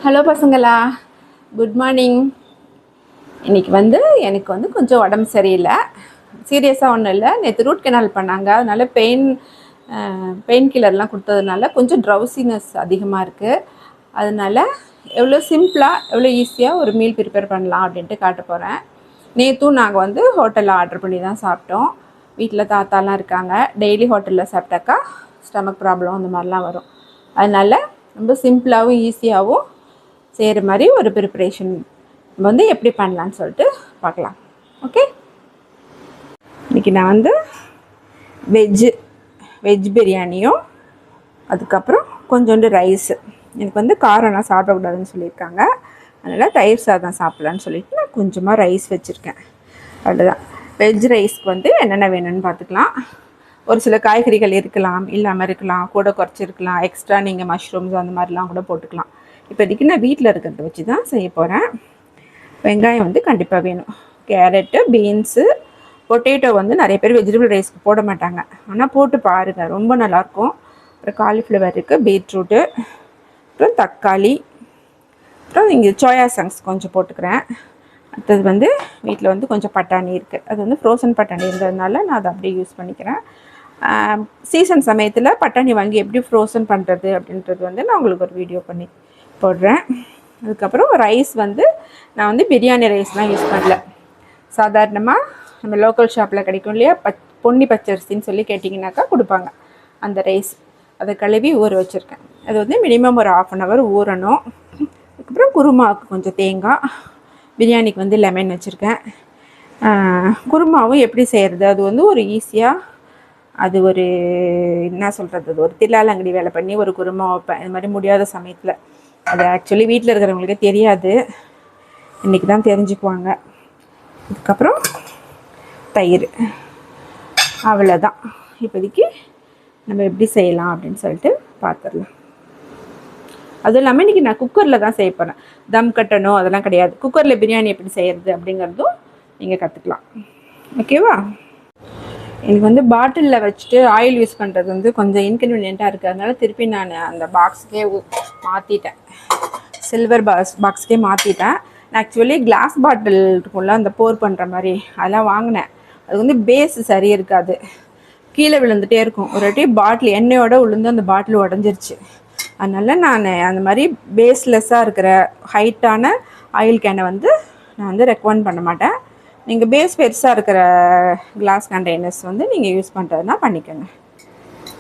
Hello பசங்களா, good morning. இன்றைக்கி எனக்கு கொஞ்சம் உடம்பு சரியில்லை. சீரியஸாக ஒன்றும் இல்லை. நேற்று ரூட் கெனால் பண்ணாங்க. அதனால் பெயின் கில்லர்லாம் கொடுத்ததுனால கொஞ்சம் ட்ரௌசினஸ் அதிகமாக இருக்குது. அதனால் எவ்வளோ சிம்பிளாக எவ்வளோ ஈஸியாக ஒரு மீல் ப்ரிப்பேர் பண்ணலாம் அப்படின்ட்டு காட்ட போகிறேன். நேற்றும் நாங்கள் ஹோட்டலில் ஆர்டர் பண்ணி தான் சாப்பிட்டோம். வீட்டில் தாத்தாலாம் இருக்காங்க. டெய்லி ஹோட்டலில் சாப்பிட்டாக்கா ஸ்டமக் ப்ராப்ளம் அந்த மாதிரிலாம் வரும். அதனால் ரொம்ப சிம்பிளாகவும் ஈஸியாகவும் செய்கிற மாதிரி ஒரு ப்ரிப்பரேஷன் எப்படி பண்ணலான்னு சொல்லிட்டு பார்க்கலாம். ஓகே, இன்றைக்கி நான் வெஜ் பிரியாணியும் அதுக்கப்புறம் கொஞ்சோண்டு ரைஸு. எனக்கு காரம்லாம் சாப்பிடக்கூடாதுன்னு சொல்லியிருக்காங்க. அதனால் தயிர் சாதம் சாப்பிட்லான்னு சொல்லிட்டு நான் கொஞ்சமாக ரைஸ் வச்சுருக்கேன். அவ்வளோதான். வெஜ் ரைஸ்க்கு என்னென்ன வேணும்னு பார்த்துக்கலாம். ஒரு சில காய்கறிகள் இருக்கலாம், இல்லாமல் இருக்கலாம், கூட குறைச்சிருக்கலாம். எக்ஸ்ட்ரா நீங்கள் மஷ்ரூம்ஸ் அந்த மாதிரிலாம் கூட போட்டுக்கலாம். இப்போதைக்கு நான் வீட்டில் இருக்கிறத வச்சு தான் செய்ய போகிறேன். வெங்காயம் கண்டிப்பாக வேணும். கேரட்டு, பீன்ஸு, பொட்டேட்டோ நிறைய பேர் வெஜிடபிள் ரைஸ்க்கு போட மாட்டாங்க. ஆனால் போட்டு பாருங்கள், ரொம்ப நல்லாயிருக்கும். அப்புறம் காலிஃப்ளவர் இருக்குது, பீட்ரூட்டு, அப்புறம் தக்காளி, அப்புறம் இங்கே சோயா சங்ஸ் கொஞ்சம் போட்டுக்கிறேன். அடுத்தது வீட்டில் கொஞ்சம் பட்டாணி இருக்குது. அது ஃப்ரோசன் பட்டாணி இருந்ததுனால நான் அதை அப்படியே யூஸ் பண்ணிக்கிறேன். சீசன் சமயத்தில் பட்டாணி வாங்கி எப்படி ஃப்ரோசன் பண்ணுறது அப்படின்றது நான் உங்களுக்கு ஒரு வீடியோ பண்ணி போடுறேன். அதுக்கப்புறம் ரைஸ் நான் பிரியாணி ரைஸ்லாம் யூஸ் பண்ணல. சாதாரணமாக நம்ம லோக்கல் ஷாப்பில் கிடைக்கும் இல்லையா, பொன்னி பச்சரிசின்னு சொல்லி கேட்டிங்கனாக்கா கொடுப்பாங்க. அந்த ரைஸ் அதை கழுவி ஊற வச்சுருக்கேன். அது மினிமம் ஒரு 1/2 hour ஊறணும். அதுக்கப்புறம் குருமாவுக்கு கொஞ்சம் தேங்காய், பிரியாணிக்கு லெமன் வச்சுருக்கேன். குருமாவும் எப்படி செய்கிறது, அது ஒரு ஈஸியாக, அது ஒரு என்ன சொல்கிறது, அது ஒரு தில்லாலங்கடி வேலை பண்ணி ஒரு குருமா வைப்பேன். இது மாதிரி முடியாத சமயத்தில். அது ஆக்சுவலி வீட்டில் இருக்கிறவங்களுக்கே தெரியாது, இன்றைக்கி தான் தெரிஞ்சுக்குவாங்க. அதுக்கப்புறம் தயிர், அவ்வளோதான். இப்போதைக்கு நம்ம எப்படி செய்யலாம் அப்படின்னு சொல்லிட்டு பார்த்துடலாம். அதுவும் இல்லாமல் இன்றைக்கி நான் குக்கரில் தான் செய்ய போகிறேன். தம் கட்டணும் அதெல்லாம் கிடையாது. குக்கரில் பிரியாணி எப்படி செய்கிறது அப்படிங்கிறதும் நீங்கள் கற்றுக்கலாம். ஓகேவா? எனக்கு பாட்டிலில் வச்சுட்டு ஆயில் யூஸ் பண்ணுறது கொஞ்சம் இன்கன்வீனியண்ட்டாக இருக்குது. அதனால திருப்பி நான் அந்த பாக்ஸுக்கே மாற்றிட்டேன். சில்வர் பாக்ஸுக்கே மாற்றிட்டேன். நான் ஆக்சுவலி கிளாஸ் பாட்டில் இருக்கும்ல, அந்த போர் பண்ணுற மாதிரி அதெல்லாம் வாங்கினேன். அது பேஸ் சரி இருக்காது, கீழே விழுந்துகிட்டே இருக்கும். ஒரு வாட்டி பாட்டில் எண்ணெயோடு விழுந்து அந்த பாட்டில் உடஞ்சிருச்சு. அதனால் நான் அந்த மாதிரி பேஸ்லெஸ்ஸாக இருக்கிற ஹைட்டான ஆயில் கேனை நான் ரெக்கமெண்ட் பண்ண மாட்டேன். நீங்கள் பேஸ் பெருசாக இருக்கிற கிளாஸ் கண்டெய்னர்ஸ் நீங்கள் யூஸ் பண்ணுறதுனா பண்ணிக்கோங்க.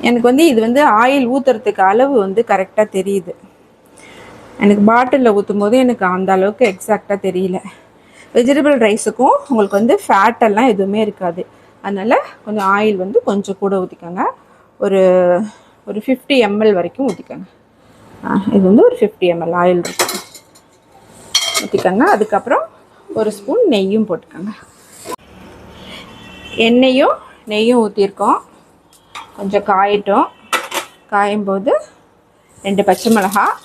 எனக்கு இது ஆயில் ஊற்றுறதுக்கு அளவு கரெக்டாக தெரியுது. எனக்கு பாட்டிலில் ஊற்றும் போது எனக்கு அந்த அளவுக்கு எக்ஸாக்டாக தெரியல. வெஜிடபிள் ரைஸுக்கும் உங்களுக்கு ஃபேட்டெல்லாம் எதுவுமே இருக்காது. அதனால் கொஞ்சம் ஆயில் கொஞ்சம் கூட ஊற்றிக்கோங்க. ஒரு 50 ml வரைக்கும் ஊற்றிக்கோங்க. இது ஒரு 50 ml ஆயில் ஊற்றிக்கோங்க. அதுக்கப்புறம் ஒரு ஸ்பூன் நெய்யும் போட்டுக்கோங்க. எண்ணெயும் நெய்யும் ஊற்றிருக்கோம். கொஞ்சம் காயட்டும். காயும்போது 2 பச்சை மிளகாய்,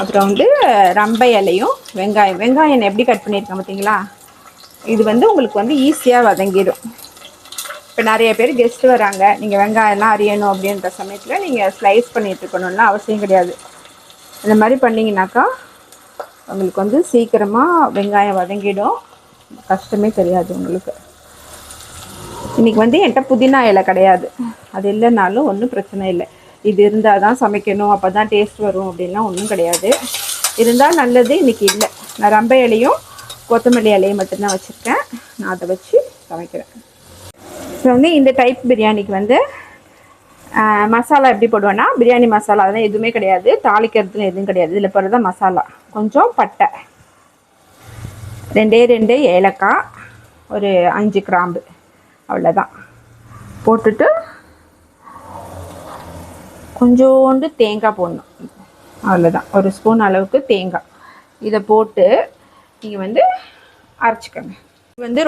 அப்புறம் ரம்பை இலையும் வெங்காயம் எப்படி கட் பண்ணியிருக்கேன் பார்த்தீங்களா? இது உங்களுக்கு ஈஸியாக வதங்கிடும். இப்போ நிறைய பேர் கெஸ்ட்டு வராங்க, நீங்கள் வெங்காயம்லாம் அரியணும் அப்படின்ற சமயத்தில் நீங்கள் ஸ்லைஸ் பண்ணிட்டு இருக்கணும்லாம் அவசியம் கிடையாது. இந்த மாதிரி பண்ணிங்கனாக்கா உங்களுக்கு சீக்கிரமாக வெங்காயம் வதங்கிடும், கஷ்டமே தெரியாது உங்களுக்கு. இன்றைக்கி என்கிட்ட புதினா இலை கிடையாது. அது இல்லைனாலும் ஒன்றும் பிரச்சனை இல்லை. இது இருந்தால் தான் சமைக்கணும், அப்போ தான் டேஸ்ட் வரும் அப்படின்லாம் ஒன்றும் கிடையாது. இருந்தால் நல்லது. இன்றைக்கி இல்லை. நான் ரம்பை இலையும் கொத்தமல்லி இலையும் மட்டும்தான் வச்சுருக்கேன். நான் அதை வச்சு சமைக்கிறேன். ஸோ இந்த டைப் பிரியாணிக்கு மசாலா எப்படி போடுவேன்னா, பிரியாணி மசாலா அதெல்லாம் எதுவுமே கிடையாது, தாளிக்கிறதுன்னு எதுவும் கிடையாது. இதில் போடுறது மசாலா கொஞ்சம் பட்டை, 2 ஏலக்காய், ஒரு 5 கிராம்பு, அவ்வளோதான். போட்டுட்டு கொஞ்சோண்டு தேங்காய் போடணும், அவ்வளோதான். ஒரு ஸ்பூன் அளவுக்கு தேங்காய். இதை போட்டு நீங்கள் அரைச்சிக்கோங்க.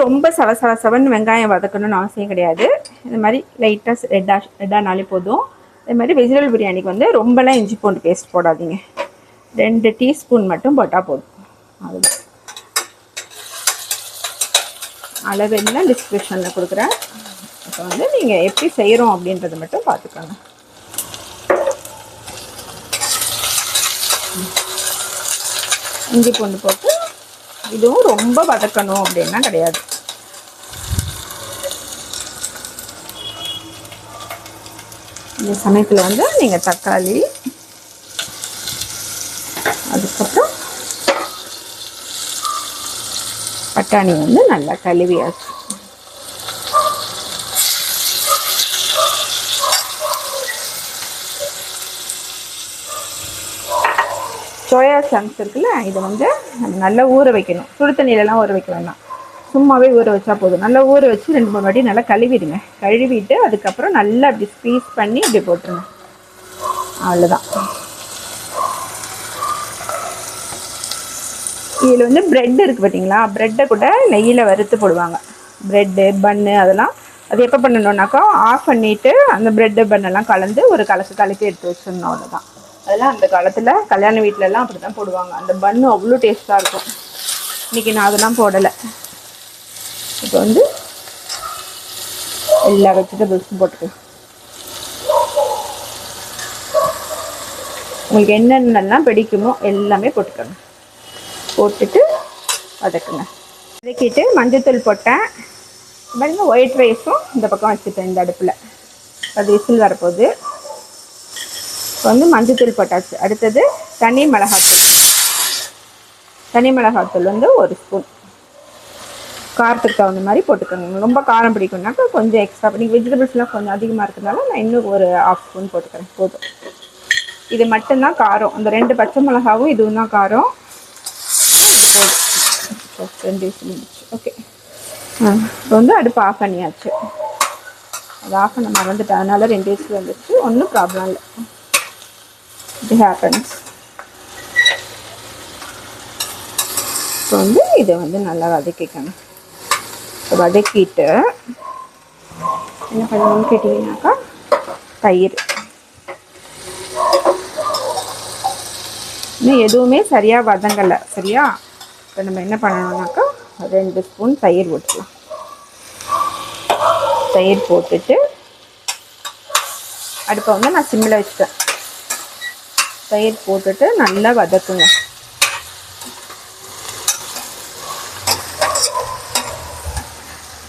ரொம்ப சவன்னு வெங்காயம் வதக்கணும்னு அவசியம் கிடையாது. இந்த மாதிரி லைட்டாக ரெட்டானாலே போதும். இதே மாதிரி வெஜிடபிள் பிரியாணிக்கு ரொம்பலாம் இஞ்சி பூண்டு பேஸ்ட் போடாதீங்க. 2 டீஸ்பூன் மட்டும் போட்டால் போதும். அதுதான். அளவெல்லாம் டிஸ்கிரிப்ஷனில் கொடுக்குறேன். இப்போ நீங்கள் எப்படி செய்கிறோம் அப்படின்றத மட்டும் பார்த்துக்கோங்க. இஞ்சி பூண்டு போட்டு இதுவும் ரொம்ப வதக்கணும் அப்படின்னா கிடையாது. இந்த சமயத்தில் வந்து நீங்கள் தக்காளி, அதுக்கப்புறம் பட்டாணி வந்து நல்லா கழுவியாச்சு. சோயா சங்க்ஸ் இருக்குல்ல, இதை வந்து நம்ம நல்லா ஊற வைக்கணும். சுடு தண்ணியிலலாம் ஊற வைக்க வேண்டாம், சும்மாவே ஊற வச்சா போதும். நல்லா ஊற வச்சு 2-3 வாட்டி நல்லா கழுவிடுங்க. கழுவிட்டு அதுக்கப்புறம் நல்லா அப்படி ஸ்க்வீஸ் பண்ணி இப்படி போட்டுருங்க. அவ்வளோதான். இதில் வந்து ப்ரெட் இருக்குது பார்த்தீங்களா, ப்ரெட்டை கூட நெய்யில் வறுத்து போடுவாங்க. ப்ரெட்டு, பன்னு அதெல்லாம் அது எப்போ பண்ணணுன்னாக்கா ஆஃப் பண்ணிவிட்டு அந்த ப்ரெட்டு பன்னெல்லாம் கலந்து ஒரு கலக்கி எடுத்து வச்சிடணும். அவ்வளோதான். அதெல்லாம் அந்த காலத்தில் கல்யாண வீட்டிலலாம் அப்படி தான் போடுவாங்க. அந்த பன்னு அவ்வளோ டேஸ்ட்டாக இருக்கும். இன்றைக்கி நான் அதெல்லாம் போடலை. இப்போ வந்து எல்லா வெஜிடபிள்ஸும் போட்டுக்கலாம். உங்களுக்கு என்னென்னலாம் பிடிக்குமோ எல்லாமே போட்டுக்கோங்க. போட்டுட்டு வதக்குங்க. வதக்கிட்டு மஞ்சத்தூள் போட்டேன். பாருங்க, ஒயிட் ரைஸும் இந்த பக்கம் வச்சுட்டேன் இந்த அடுப்பில். அது விசில் வரப்போகுது. இப்போ வந்து மஞ்சத்தூள் போட்டாச்சு. அடுத்தது தனி மிளகாத்தூள். தனி மிளகாத்தூள் வந்து 1 ஸ்பூன். காரத்துக்கு தகுந்த மாதிரி போட்டுக்கோங்க. ரொம்ப காரம் பிடிக்கும்னாக்கா கொஞ்சம் எக்ஸ்ட்ரா. நீங்கள் வெஜிடபிள்ஸ்லாம் கொஞ்சம் அதிகமாக இருக்கிறதுனால நான் இன்னும் ஒரு 1/2 ஸ்பூன் போட்டுக்கிறேன், போதும். இது மட்டும்தான் காரம். அந்த 2 பச்சை மிளகாவும் இதுவும் தான் காரம். இது போதும். ஓகே. இப்போ வந்து அடுப்பு ஆஃப் பண்ணியாச்சு. அது ஆஃப் பண்ண மறந்துட்டேன், அதனால 2 விசில் வந்துச்சு. ஒன்றும் ப்ராப்ளம் இல்லை, இது ஹேப்பன்ஸ். இப்போ வந்து இதை வந்து நல்லா வதக்கிக்கணும். வதக்கிட்டு என்ன பண்ணணும்னு கேட்டிங்கனாக்கா தயிர். இன்னும் எதுவுமே சரியாக வதங்கலை, சரியா? இப்போ நம்ம என்ன பண்ணணும்னாக்கா 2 ஸ்பூன் தயிர் ஊற்றலாம். தயிர் போட்டுட்டு அடுப்பை வந்து நான் சிம்மில் வச்சுட்டேன். தயிர் போட்டுட்டு நல்லா வதக்குங்க.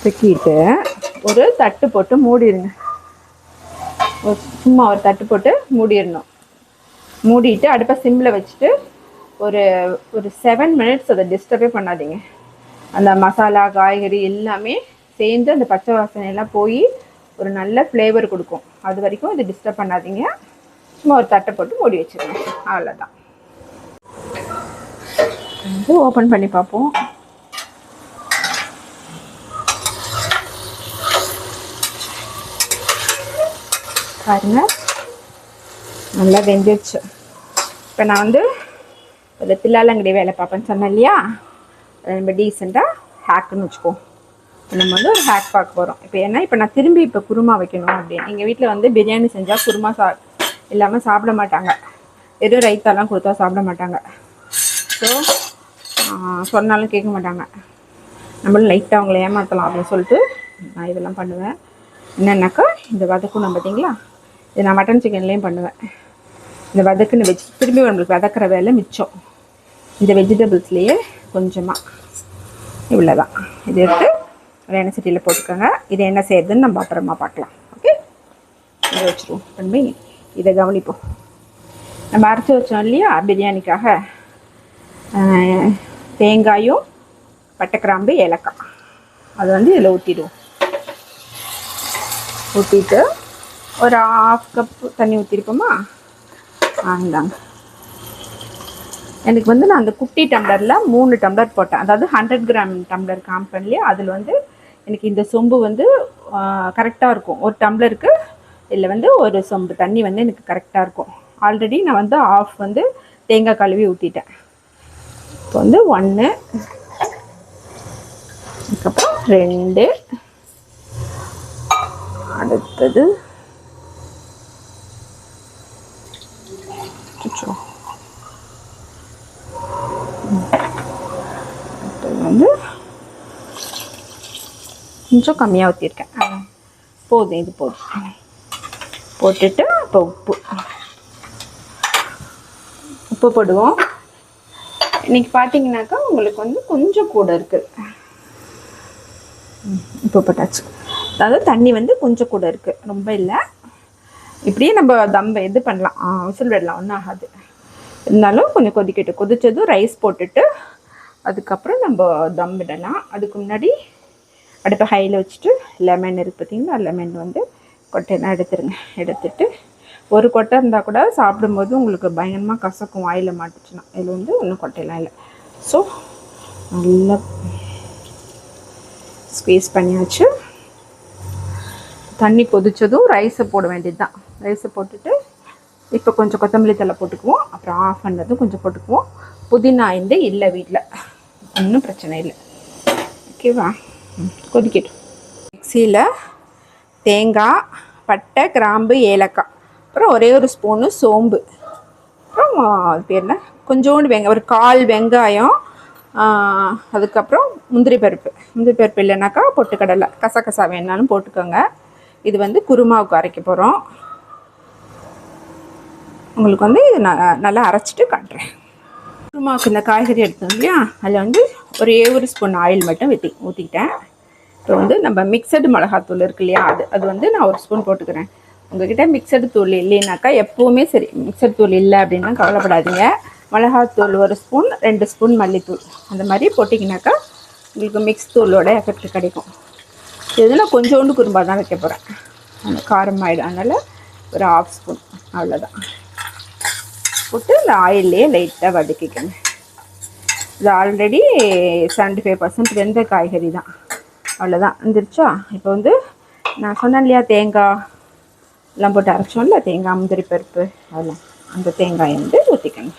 வதக்கிட்டு ஒரு தட்டு போட்டு மூடிடுங்க. சும்மா ஒரு தட்டு போட்டு மூடிடணும். மூடிட்டு அடுப்பை சிம்மில் வச்சுட்டு ஒரு 7 மினிட்ஸ் அதை டிஸ்டர்பே பண்ணாதீங்க. அந்த மசாலா, காய்கறி எல்லாமே சேர்ந்து அந்த பச்சை வாசனையெல்லாம் போய் ஒரு நல்ல ஃப்ளேவர் கொடுக்கும். அது வரைக்கும் இதை டிஸ்டர்ப் பண்ணாதீங்க. சும்மா ஒரு தட்டை போட்டு மூடி வச்சுருங்க. அவ்வளோதான். வந்து ஓப்பன் பண்ணி பார்ப்போம். பாருங்க, நல்லா வெந்துருச்சு. இப்போ நான் வந்து ஒரு தில்லாலங்கடி வேலை பார்ப்பேன்னு சொன்னேன் இல்லையா, நம்ம டீசெண்டாக ஹேக்குன்னு வச்சுக்கோ. நம்ம வந்து ஒரு ஹேக் பார்க்க போகிறோம். இப்போ நான் திரும்பி குருமா வைக்கணும் அப்படின்னு. எங்கள் வீட்டில் வந்து பிரியாணி செஞ்சால் குருமா இல்லாமல் சாப்பிட மாட்டாங்க. வெறும் ரைத்தாலாம் கொடுத்தா சாப்பிட மாட்டாங்க. ஸோ சொன்னாலும் கேட்க மாட்டாங்க. நம்மளும் லைட்டாக அவங்கள ஏமாற்றலாம் அப்படின்னு சொல்லிட்டு நான் இதெல்லாம் பண்ணுவேன். என்னென்னாக்கா இந்த வதக்குன்னு பார்த்தீங்களா, இது நான் மட்டன் சிக்கன்லேயும் பண்ணுவேன். இந்த வதக்குன்னு திரும்பி நம்மளுக்கு வதக்கிற வேலை மிச்சம். இந்த வெஜிடபிள்ஸ்லேயே கொஞ்சமாக இவ்வளோதான். இது எடுத்து எண்ணெய் சட்டியில் போட்டுக்கோங்க. இதை என்ன செய்யறதுன்னு நம்ம அப்புறமா பார்க்கலாம். ஓகே, இதை வச்சுருவோம். பண்ணி இதை கவனிப்போம். நம்ம அரைச்சி வச்சோம் இல்லையா பிரியாணிக்காக, தேங்காயும் பட்டை, கிராம்பு, ஏலக்காய், அதை வந்து இதில் ஊற்றிடுவோம். ஊற்றிட்டு ஒரு 1/2 கப்பு தண்ணி ஊற்றிருப்போமா. இந்தாங்க. எனக்கு வந்து நான் அந்த குட்டி டம்ளரில் 3 டம்ளர் போட்டேன். அதாவது 100 கிராம் டம்ளர் காம்பன்லேயே அதில் வந்து எனக்கு இந்த சொம்பு வந்து கரெக்டாக இருக்கும். ஒரு டம்ளருக்கு இதில் வந்து ஒரு சொம்பு தண்ணி வந்து எனக்கு கரெக்டாக இருக்கும். ஆல்ரெடி நான் வந்து 1/2 வந்து தேங்காய் கழுவி ஊற்றிட்டேன். இப்போ வந்து 1, அதுக்கப்புறம் 2, அடுத்தது வந்து கொஞ்சம் கம்மியாக ஊற்றிருக்கேன். போதும், இது போதும். போட்டுட்டு இப்போ உப்பு போடுவோம். இன்றைக்கி பார்த்தீங்கன்னாக்கா உங்களுக்கு வந்து கொஞ்சம் கூட இருக்குது. இப்போ போட்டாச்சு. அதாவது தண்ணி வந்து கொஞ்சம் கூட இருக்குது, ரொம்ப இல்லை. இப்படியே நம்ம தம்பை இது பண்ணலாம், விசில் விடலாம், ஒன்றும் ஆகாது. இருந்தாலும் கொஞ்சம் கொதிக்கட்டும். கொதித்ததும் ரைஸ் போட்டுட்டு அதுக்கப்புறம் நம்ம தம் விடலாம். அதுக்கு முன்னாடி அடுப்பை ஹையில் வச்சுட்டு லெமன் இருக்குது பார்த்தீங்களா, லெமன் வந்து கொட்டையெல்லாம் எடுத்துருங்க. எடுத்துட்டு ஒரு கொட்டை இருந்தால் கூட சாப்பிடும்போது உங்களுக்கு பயங்கரமாக கசக்கும் வாயில் மாட்டுச்சுன்னா. இதில் வந்து ஒன்றும் கொட்டையெல்லாம் இல்லை. ஸோ நல்லா ஸ்குவீஸ் பண்ணியாச்சு. தண்ணி கொதித்ததும் ரைஸை போட வேண்டியது தான். ரைஸை போட்டுட்டு இப்போ கொஞ்சம் கொத்தமல்லி தழை போட்டுக்குவோம். அப்புறம் ஆஃப் பண்ணதும் கொஞ்சம் போட்டுக்குவோம். புதினா இந்த இல்லை வீட்டில், ஒன்றும் பிரச்சனை இல்லை. ஓகேவா? கொதிக்கட்டும். மிக்சியில் தேங்காய், பட்டை, கிராம்பு, ஏலக்காய், அப்புறம் ஒரே ஒரு ஸ்பூனு சோம்பு, அப்புறம் அது பேர் என்ன, கொஞ்சோண்டு வெங்காயம், ஒரு 1/4 வெங்காயம், அதுக்கப்புறம் முந்திரி பருப்பு. முந்திரி பருப்பு இல்லைனாக்கா பொட்டுக்கடலை, கசகசா வேணாலும் போட்டுக்கோங்க. இது வந்து குருமாவுக்கு அரைக்க போகிறோம். உங்களுக்கு வந்து இது நல்லா அரைச்சிட்டு காட்டுறேன். குருமாவுக்கு இந்த காய்கறி எடுத்தோம் இல்லையா, அதில் வந்து ஒரே ஒரு ஸ்பூன் ஆயில் மட்டும் ஊற்றிக்கிட்டேன். இப்போ வந்து நம்ம மிக்சடு மிளகாத்தூள் இருக்கு இல்லையா, அது வந்து நான் ஒரு ஸ்பூன் போட்டுக்கிறேன். உங்கள்கிட்ட மிக்சடு தூள் இல்லைனாக்கா எப்போவுமே சரி, மிக்சடு தூள் இல்லை அப்படின்னா கவலைப்படாதீங்க. மிளகாத்தூள் 1 ஸ்பூன், 2 ஸ்பூன் மல்லித்தூள் அந்த மாதிரி போட்டிங்கனாக்கா உங்களுக்கு மிக்ஸ் தூளோட எஃபெக்ட் கிடைக்கும். இதெல்லாம் கொஞ்சோண்டு குரும்பா தான் வைக்க போகிறேன், அந்த காரம் ஆகிடும். அதனால் ஒரு 1/2 ஸ்பூன் அவ்வளோதான் போட்டு இந்த ஆயிலே லைட்டாக வதக்கிக்கங்க. இது ஆல்ரெடி 75% வெந்த காய்கறி தான். அவ்வளோதான் வந்துருச்சா? இப்போ வந்து நான் சொன்னேன் இல்லையா, தேங்காய் எல்லாம் போட்டு அரைச்சோம்ல, தேங்காய், முந்திரி பருப்பு, அதெல்லாம் அந்த தேங்காயை வந்து ஊற்றிக்கங்க.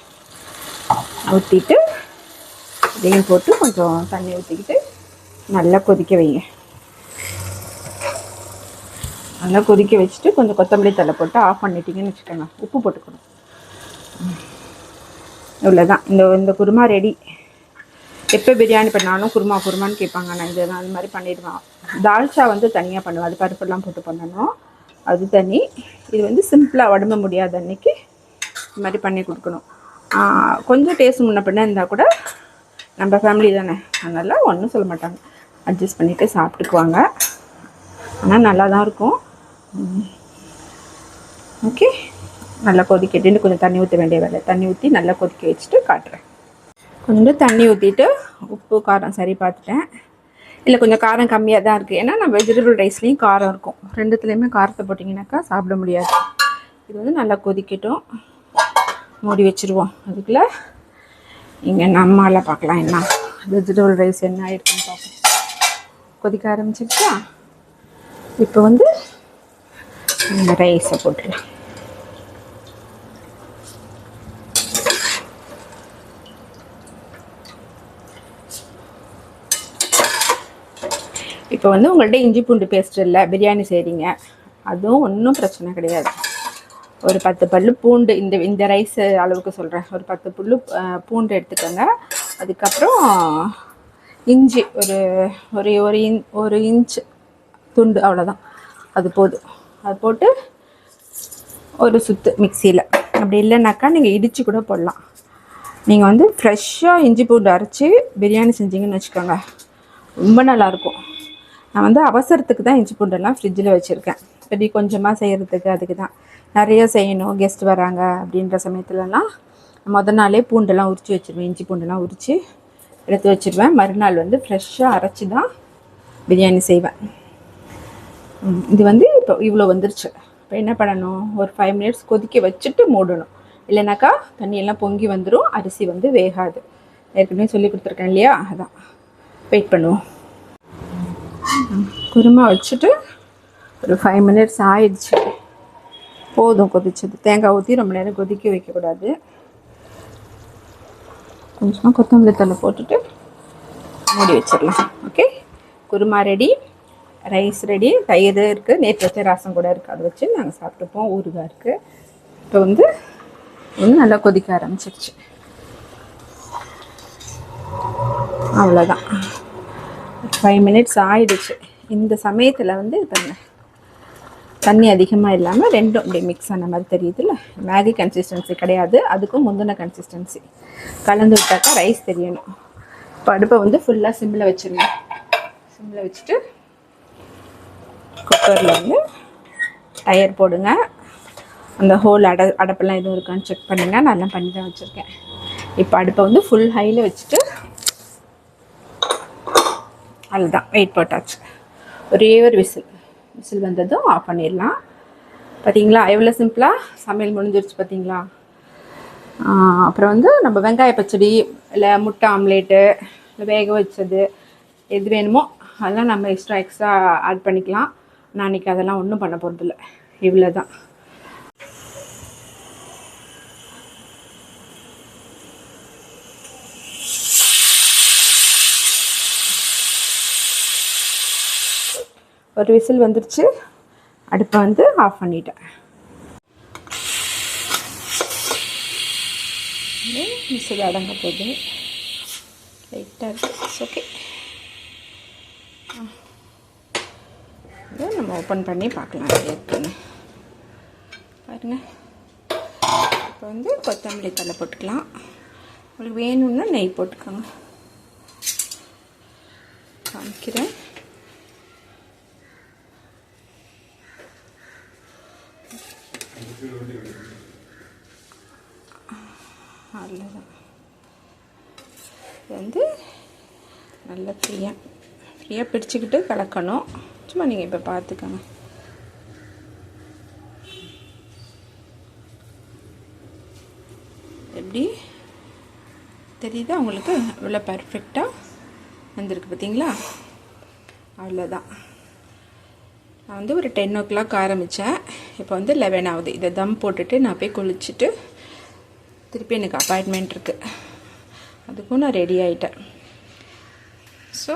ஊற்றிட்டு இதையும் போட்டு கொஞ்சம் தண்ணி ஊற்றிக்கிட்டு நல்லா கொதிக்க வைங்க. நல்லா கொதிக்க வச்சுட்டு கொஞ்சம் கொத்தமல்லி தழை போட்டு ஆஃப் பண்ணிட்டீங்கன்னு வச்சுக்கோங்க. உப்பு போட்டுக்கணும். இவ்வளோதான். இந்த குருமா ரெடி. எப்போ பிரியாணி பண்ணாலும் குருமான்னு கேட்பாங்க. நான் இது அந்த மாதிரி பண்ணிடுவேன். தால்ச்சா வந்து தனியாக பண்ணுவேன், அது பருப்பெல்லாம் போட்டு பண்ணணும், அது தனி. இது வந்து சிம்பிளாக உடம்பு முடியாத அன்றைக்கி இது மாதிரி பண்ணி கொடுக்கணும். கொஞ்சம் டேஸ்ட் முன்ன பண்ண இருந்தால் கூட நம்ம ஃபேமிலி தானே, அதனால் ஒன்றும் சொல்ல மாட்டாங்க, அட்ஜஸ்ட் பண்ணிவிட்டு சாப்பிட்டுக்குவாங்க. ஆனால் நல்லா தான் இருக்கும். ஓகே, நல்லா கொதிக்கட்டுன்னு கொஞ்சம் தண்ணி ஊற்ற வேண்டிய வேலை. தண்ணி ஊற்றி நல்லா கொதிக்க வச்சுட்டு காட்டுறேன். கொஞ்சம் தண்ணி ஊற்றிட்டு உப்பு காரம் சரி பார்த்துட்டேன். இல்லை கொஞ்சம் காரம் கம்மியாக தான் இருக்குது, ஏன்னா நான் வெஜிடபிள் ரைஸ்லேயும் காரம் இருக்கும். ரெண்டுத்துலேயுமே காரத்தை போட்டிங்கனாக்கா சாப்பிட முடியாது. இது வந்து நல்லா கொதிக்கட்டும், மூடி வச்சுருவோம். அதுக்குள்ளே இங்கே நம்மளால் பார்க்கலாம் என்ன வெஜிடபிள் ரைஸ் என்ன ஆகிருக்குன்னு பார்ப்போம். கொதிக்க ஆரம்பிச்சிருச்சா? இப்போ வந்து இந்த ரைஸை போட்டுடலாம். இப்போ வந்து உங்கள்கிட்ட இஞ்சி பூண்டு பேஸ்ட் இல்லை, பிரியாணி செய்கிறீங்க, அதுவும் ஒன்றும் பிரச்சனை கிடையாது. ஒரு 10 பல்லு பூண்டு, இந்த ரைஸ் அளவுக்கு சொல்கிறேன், ஒரு 10 பல்லு பூண்டு எடுத்துக்கோங்க. அதுக்கப்புறம் இஞ்சி ஒரு இன்ச் துண்டு, அவ்வளோதான், அது போதும். அது போட்டு ஒரு சுத்து மிக்சியில். அப்படி இல்லைனாக்கா நீங்கள் இடித்து கூட போடலாம். நீங்கள் வந்து ஃப்ரெஷ்ஷாக இஞ்சி பூண்டு அரைச்சி பிரியாணி செஞ்சீங்கன்னு வச்சுக்கோங்க, ரொம்ப நல்லாயிருக்கும். நான் வந்து அவசரத்துக்கு தான் இஞ்சி பூண்டெல்லாம் ஃப்ரிட்ஜில் வச்சுருக்கேன். இப்படி கொஞ்சமாக செய்கிறதுக்கு, அதுக்கு தான். நிறைய செய்யணும், கெஸ்ட் வராங்க அப்படின்ற சமயத்துலலாம் நாளே பூண்டெல்லாம் உரித்து வச்சுருவேன். இஞ்சி பூண்டெல்லாம் உரித்து எடுத்து வச்சுருவேன். மறுநாள் வந்து ஃப்ரெஷ்ஷாக அரைச்சி தான் பிரியாணி செய்வேன். இது வந்து இப்போ இவ்வளோ வந்துருச்சு. இப்போ என்ன பண்ணணும், ஒரு 5 மினிட்ஸ் கொதிக்க வச்சுட்டு மூடணும். இல்லைனாக்கா தண்ணியெல்லாம் பொங்கி வந்துடும், அரிசி வந்து வேகாது. ஏற்கனவே சொல்லி கொடுத்துருக்கேன் இல்லையா, அதான். வெயிட் பண்ணுவோம். குருமா வச்சுட்டு ஒரு 5 மினிட்ஸ் ஆயிடுச்சு, போதும் கொதிச்சது. தேங்காய் ஊற்றி ரொம்ப நேரம் கொதிக்க வைக்கக்கூடாது. கொஞ்சமாக கொத்தமல்லி தழை போட்டுட்டு மூடி வச்சிடலாம். Okay, kurma ready, rice ready, தயிர் இருக்குது, நேற்று வச்ச ரசம் கூட இருக்குது, அதை வச்சு நாங்கள் சாப்பிட்டுப்போம். ஊறுகாய் இருக்குது. இப்போ வந்து நல்லா கொதிக்க ஆரம்பிச்சிருச்சு. அவ்வளோதான், 5 மினிட்ஸ் ஆயிடுச்சு. இந்த சமயத்தில் வந்து பண்ண தண்ணி அதிகமாக இல்லாமல் ரெண்டும் அப்படியே மிக்ஸ் ஆன மாதிரி தெரியுதுல்ல. மேகி கன்சிஸ்டன்சி கிடையாது, அதுக்கும் முந்தின கன்சிஸ்டன்சி. கலந்து விட்டாக்கா ரைஸ் தெரியணும். இப்போ அடுப்பை வந்து ஃபுல்லாக சிம்மில் வச்சுருங்க. சிம்மில் வச்சுட்டு குக்கரில் வந்து டயர் போடுங்க. அந்த ஹோல் அடப்பெல்லாம் எதுவும் இருக்கான்னு செக் பண்ணுங்கள். நல்லா பண்ணி தான் வச்சுருக்கேன். இப்போ அடுப்பை வந்து ஃபுல் ஹையில் வச்சுட்டு அதுதான் வெயிட் போட்டாச்சு. ஒரே ஒரு விசில் வந்ததும் ஆஃப் பண்ணிடலாம். பார்த்தீங்களா எவ்வளோ சிம்பிளாக சமையல் முடிஞ்சிருச்சு பார்த்தீங்களா. அப்புறம் வந்து நம்ம வெங்காய பச்சடி இல்லை முட்டை ஆம்லேட்டு இல்லை வேக வச்சது எது வேணுமோ அதெல்லாம் நம்ம எக்ஸ்ட்ரா ஆட் பண்ணிக்கலாம். நான் இன்றைக்கி அதெல்லாம் ஒன்றும் பண்ண போகிறதில்ல. இவ்வளோ தான். ஒரு விசில் வந்துருச்சு. அடுப்பை வந்து ஆஃப் பண்ணிட்டேன். விசில் அடங்க போகுது. லைட்டாக இருக்குது. ஓகே, இதை நம்ம ஓப்பன் பண்ணி பார்க்கலாம் இருக்குன்னு பாருங்கள். இப்போ வந்து கொத்தமல்லி தழை போட்டுக்கலாம். உங்களுக்கு வேணும்னா நெய் போட்டுக்கோங்க. காமிக்கிறேன். அவ்வளோதான். இது வந்து நல்லா ஃப்ரீயாக பிடிச்சிக்கிட்டு கலக்கணும். சும்மா நீங்கள் இப்போ பார்த்துக்கோங்க. எப்படி தெரியுதா உங்களுக்கு? இவ்வளோ பர்ஃபெக்டாக வந்திருக்கு பார்த்தீங்களா. அவ்வளோதான். நான் வந்து ஒரு 10 o'clock ஆரம்பித்தேன். இப்போ வந்து 11 ஆகுது. இதை தம் போட்டுட்டு நான் போய் குளிச்சுட்டு திருப்பி எனக்கு அப்பாயின்மெண்ட் இருக்குது. அதுக்கும் நான் ரெடி ஆகிட்டேன். ஸோ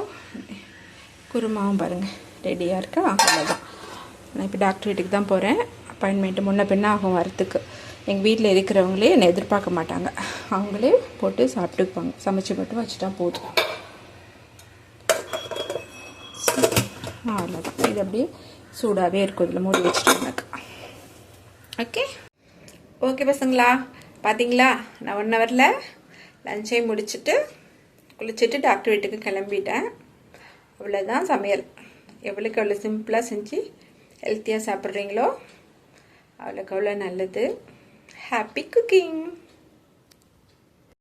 குருமாவும் பாருங்கள் ரெடியாக இருக்கா. அவ்வளோதான். நான் இப்போ டாக்டர் வீட்டுக்கு தான் போகிறேன். அப்பாயின்மெண்ட்டு முன்ன பின்ன ஆகும் வரத்துக்கு. எங்கள் வீட்டில் இருக்கிறவங்களே என்னை எதிர்பார்க்க மாட்டாங்க. அவங்களே போட்டு சாப்பிட்டுப்பாங்க. சமைச்சு மட்டும் வச்சுட்டா போதும். அவ்வளோதான். இது அப்படியே சூடாகவே இருக்கும். இதில் மூடி வச்சுட்டோம்னாக்கா. ஓகே பசங்களா, பார்த்தீங்களா நான் 1 hourல லஞ்சையும் முடிச்சுட்டு குளிச்சுட்டு டாக்டர் வீட்டுக்கு கிளம்பிட்டேன். அவ்வளோதான் சமையல். எவ்வளோக்கு அவ்வளோ சிம்பிளாக செஞ்சு ஹெல்த்தியாக சாப்பிட்றீங்களோ அவ்வளோக்கு அவ்வளோ நல்லது. Happy cooking.